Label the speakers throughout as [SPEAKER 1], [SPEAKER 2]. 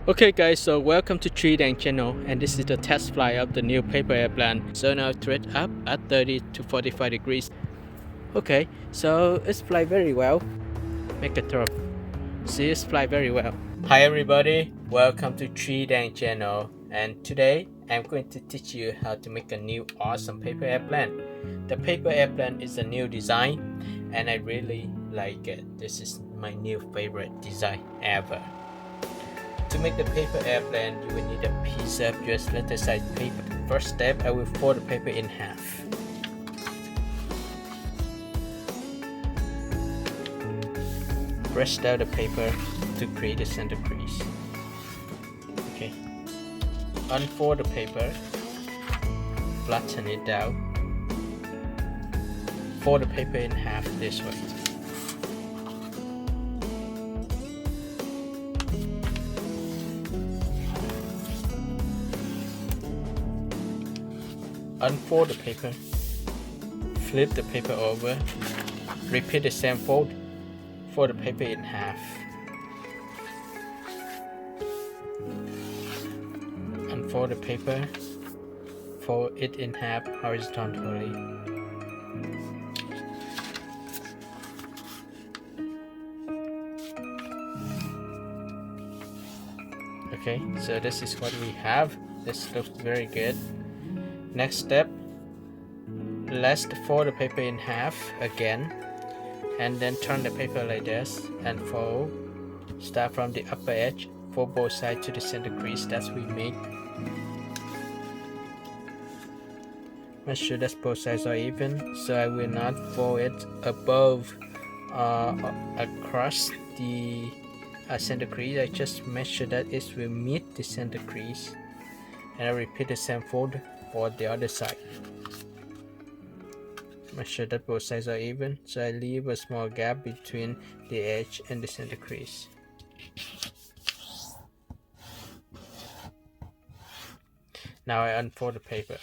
[SPEAKER 1] Okay guys, so welcome to Tree Dang channel, and this is the test flight of the new paper airplane. So now thread up at 30 to 45 degrees. Okay, so it's fly very well. Make a throw. See, it's fly very well. Hi everybody, welcome to Tree Dang channel, and today I'm going to teach you how to make a new awesome paper airplane. The paper airplane is a new design and I really like it. This is my new favorite design ever. To make the paper airplane, you will need a piece of US letter size paper. First step, I will fold the paper in half. Press down the paper to create a center crease. Okay. Unfold the paper. Flatten it down. Fold the paper in half this way. Unfold the paper, flip the paper over, repeat the same fold, fold the paper in half. Unfold the paper, fold it in half horizontally. Okay, so this is what we have. This looks very good. Next step, let's fold the paper in half again, and then turn the paper like this and fold. Start from the upper edge, fold both sides to the center crease that we made. Make sure that both sides are even, so I will not fold it above across the center crease. I just make sure that it will meet the center crease, and I repeat the same fold for the other side. Make sure that both sides are even, so I leave a small gap between the edge and the center crease. Now I unfold the paper.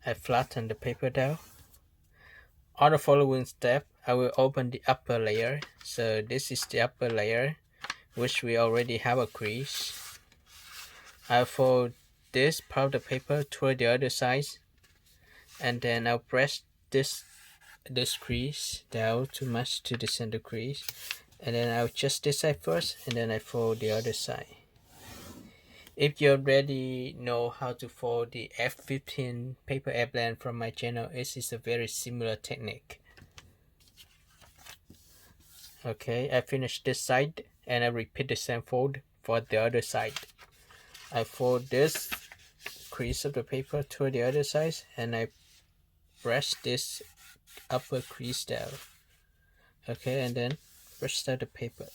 [SPEAKER 1] I flatten the paper down. On the following step, I will open the upper layer. So this is the upper layer, which we already have a crease. I fold this part of the paper toward the other side, and then I'll press this crease down to match to the center crease, and then I'll adjust this side first, and then I fold the other side. If you already know how to fold the F-15 paper airplane from my channel, this is a very similar technique. Okay, I finished this side and I repeat the same fold for the other side. I fold this crease of the paper to the other side, and I press this upper crease down. Okay, and then press down the paper.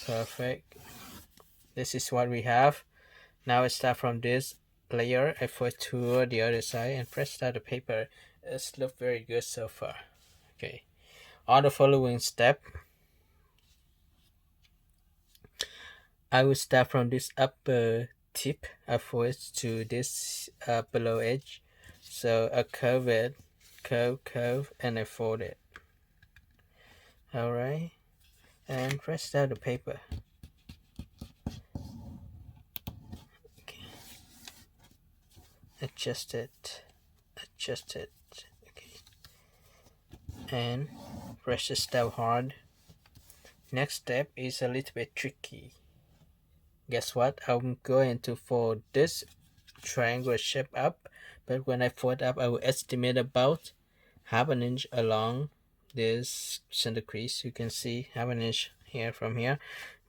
[SPEAKER 1] Perfect. This is what we have. Now I start from this layer, I fold to the other side and press down the paper. It's look very good so far. Okay. On the following step, I will start from this upper tip, I fold to this below edge. So I curve it, curve, and I fold it. Alright, and press down the paper. Okay. Adjust it. Okay. And press this down hard. Next step is a little bit tricky. Guess what? I'm going to fold this triangle shape up, but when I fold up, I will estimate about half an inch along this center crease. You can see half an inch here from here.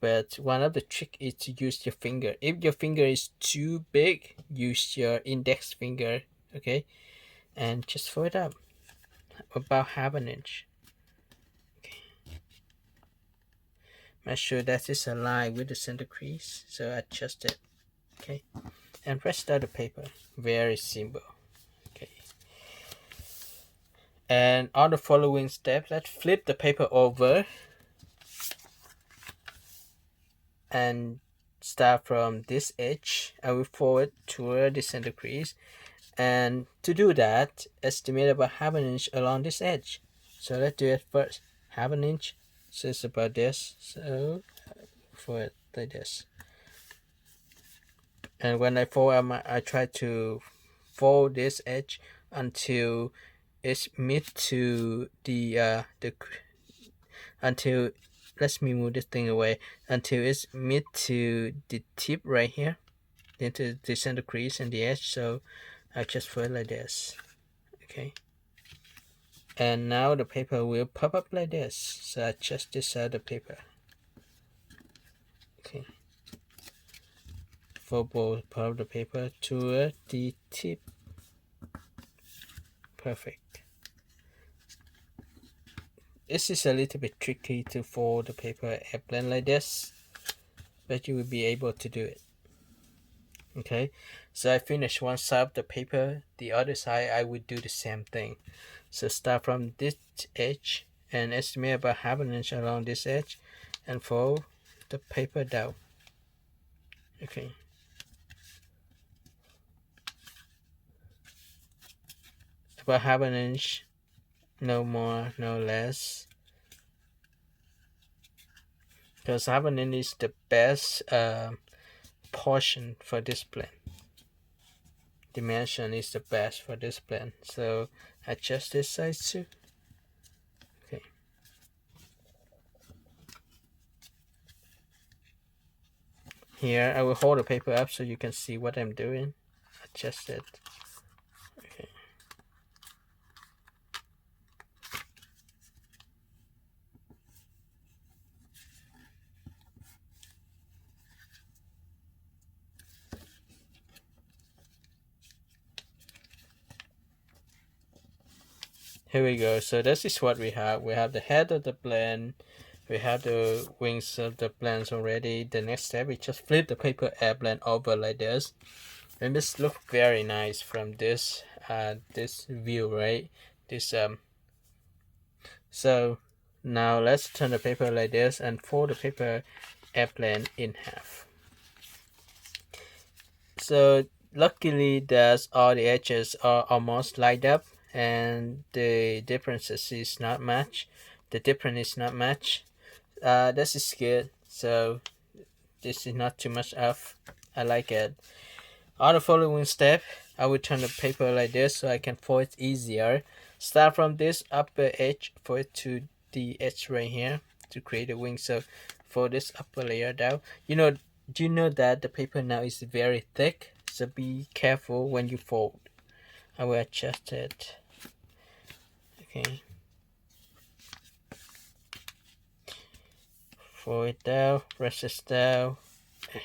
[SPEAKER 1] But one of the trick is to use your finger. If your finger is too big, use your index finger, okay, and just fold it up about half an inch. Make sure that is aligned with the center crease, so adjust it. Okay, and press down the paper. Very simple. Okay, and on the following steps, let's flip the paper over and start from this edge. I will forward toward the center crease, and to do that, estimate about half an inch along this edge. So let's do it first. Half an inch, so it's about this. So fold it like this. And when I fold, I try to fold this edge until it's meet to the until, let me move this thing away, until it's meet to the tip right here, into the center crease and the edge. So I just fold it like this. Okay, and now the paper will pop up like this. So I just this side of the paper. Okay, fold both part of the paper to the tip. Perfect. This is a little bit tricky to fold the paper airplane like this, but you will be able to do it. Okay, so I finished one side of the paper. The other side I would do the same thing. So start from this edge and estimate about half an inch along this edge and fold the paper down. Okay, about half an inch, no more, no less, because half an inch is the best portion for this plan. Dimension is the best for this plan, so adjust this size too. Okay, here I will hold the paper up so you can see what I'm doing. Adjust it. Okay, here we go. So this is what we have. We have the head of the blend. We have the wings of the blends already. The next step is just flip the paper airplane over like this. And this looks very nice from this this view, right? So now let's turn the paper like this and fold the paper airplane in half. So luckily that all the edges are almost lined up and the differences is not much. The difference is not much. This is good. So this is not too much off. I like it. On the following step, I will turn the paper like this so I can fold it easier. Start from this upper edge, fold it to the edge right here to create a wing. So fold this upper layer down. Do you know that the paper now is very thick? So be careful when you fold. I will adjust it. Okay. Fold it down, press it down.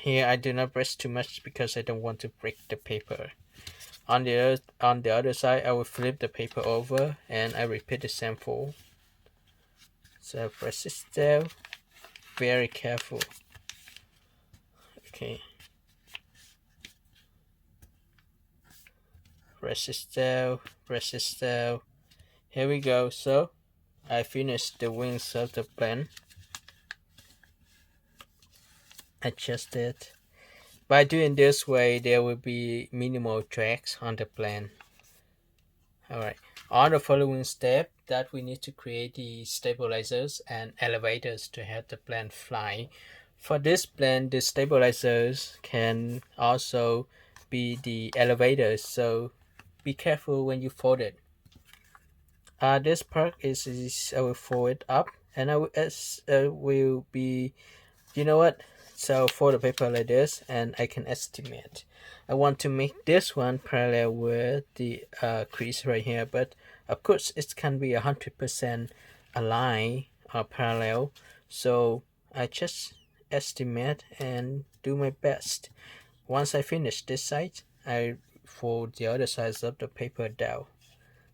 [SPEAKER 1] Here I do not press too much because I don't want to break the paper. On the other side, I will flip the paper over and I repeat the same fold. So press it down, very careful. Okay. Press it down, press it down. Here we go. So I finished the wings of the plane. Adjust it. By doing this way, there will be minimal drags on the plane. Alright, on the following step, that we need to create the stabilizers and elevators to help the plane fly. For this plane, the stabilizers can also be the elevators, so be careful when you fold it. This part is I will fold it up, and I will be, you know what? So fold the paper like this, and I can estimate. I want to make this one parallel with the crease right here, but of course it can be 100% aligned or parallel. So I just estimate and do my best. Once I finish this side, I fold the other sides of the paper down,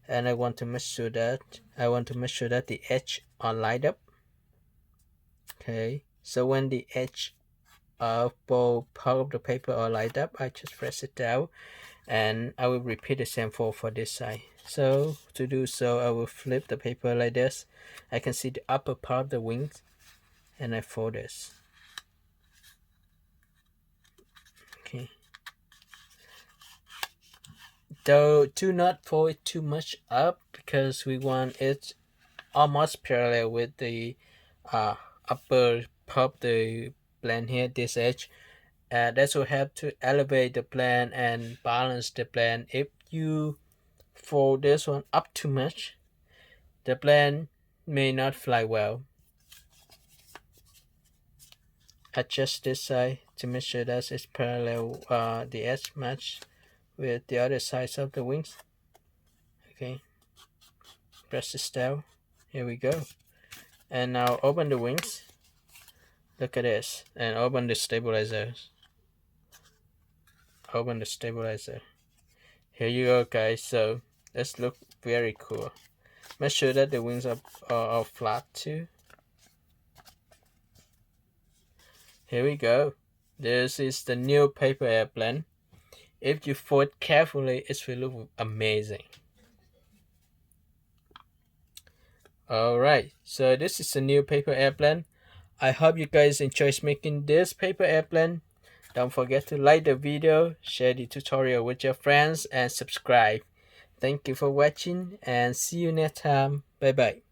[SPEAKER 1] and I want to make sure that the edge are lined up. Okay, so when the edge of both part of the paper are lined up, I just press it down, and I will repeat the same for this side. So to do so, I will flip the paper like this. I can see the upper part of the wings, and I fold this. Okay. Though do not fold it too much up because we want it almost parallel with the upper part of the plane here, this edge. That will help to elevate the plane and balance the plane. If you fold this one up too much, the plane may not fly well. Adjust this side to make sure that it's parallel, the edge match with the other sides of the wings. Okay, press this down. Here we go. And now open the wings. Look at this, and open the stabilizers. Open the stabilizer. Here you go, guys. So this look very cool. Make sure that the wings are flat too. Here we go. This is the new paper airplane. If you fold carefully, it will look amazing. Alright, so this is the new paper airplane. I hope you guys enjoyed making this paper airplane. Don't forget to like the video, share the tutorial with your friends, and subscribe. Thank you for watching, and see you next time. Bye bye.